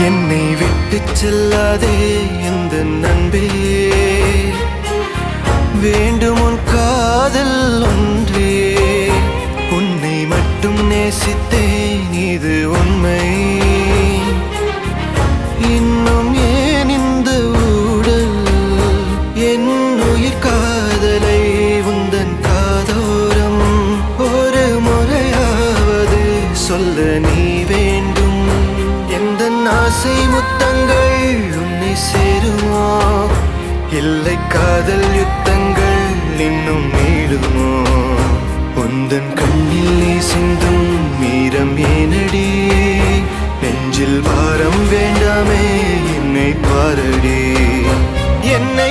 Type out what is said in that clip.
என்னை விட்டு செல்லாதே எந்த நண்பே, வேண்டும் உன் காதல் ஒன்றே. உன்னை மட்டும் நேசித்தேன் இது உண்மை. இன்னும் ஏன் இந்த ஊடல் என் உயிர் காதலை உந்தன் காதோரம் ஒரு முறையாவது சொல்ல நீ வேண்டும். எந்த ஆசை முத்தங்கள் உன்னை சேருமோ, இல்லை காதல் யுத்தங்கள் இன்னும் நீளுமோ. உந்தன் கண்ணில் நீ சிந்தும் மீரம் ஏனடி, நெஞ்சில் பாரம் வேண்டாமே என்னை பாரடி. என்னை